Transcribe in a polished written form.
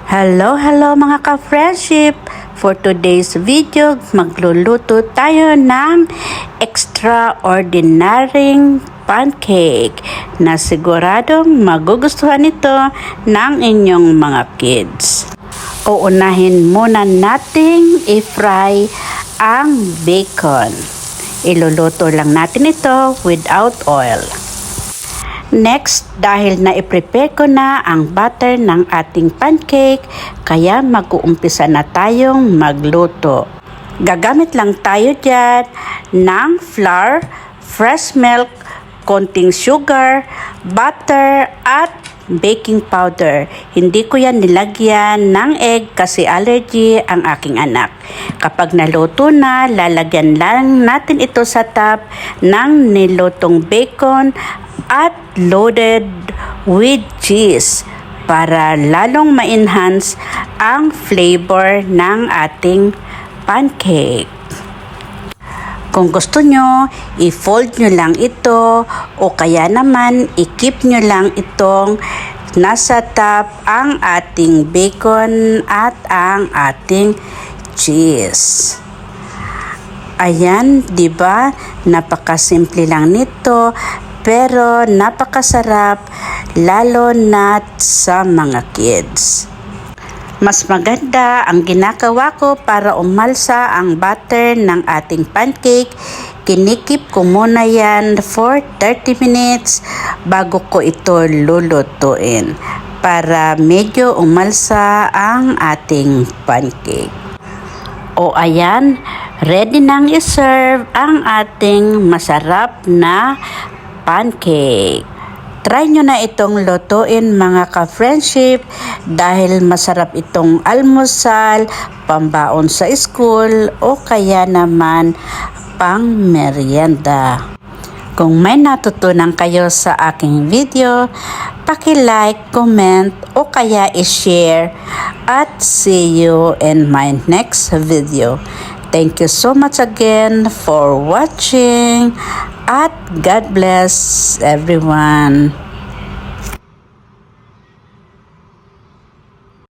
Hello mga ka-friendship! For today's video, magluluto tayo ng extraordinaryong pancake na siguradong magugustuhan ito ng inyong mga kids. Uunahin muna nating i-fry ang bacon. Iluluto lang natin ito without oil. Next, dahil na-prepare ko na ang butter ng ating pancake, kaya mag-uumpisa na tayong magluto. Gagamit lang tayo dyan ng flour, fresh milk, konting sugar, butter, at baking powder. Hindi ko yan nilagyan ng egg kasi allergy ang aking anak. Kapag naluto na, lalagyan lang natin ito sa top ng nilutong bacon at loaded with cheese para lalong ma-enhance ang flavor ng ating pancake. Kung gusto nyo, i-fold nyo lang ito o kaya naman i-keep nyo lang itong nasa top ang ating bacon at ang ating cheese. Ayan, 'di ba? Napakasimple lang nito pero napakasarap lalo na sa mga kids. Mas maganda ang ginagawa ko para umalsa ang butter ng ating pancake. Kinikip ko muna yan for 30 minutes bago ko ito lulutuin para medyo umalsa ang ating pancake. O ayan, ready nang i-serve ang ating masarap na pancake. Try nyo na itong lutuin mga ka-friendship dahil masarap itong almusal, pambaon sa school o kaya naman pang merienda. Kung may natutunan kayo sa aking video, paki-like, comment o kaya i-share at see you in my next video. Thank you so much again for watching at God bless everyone.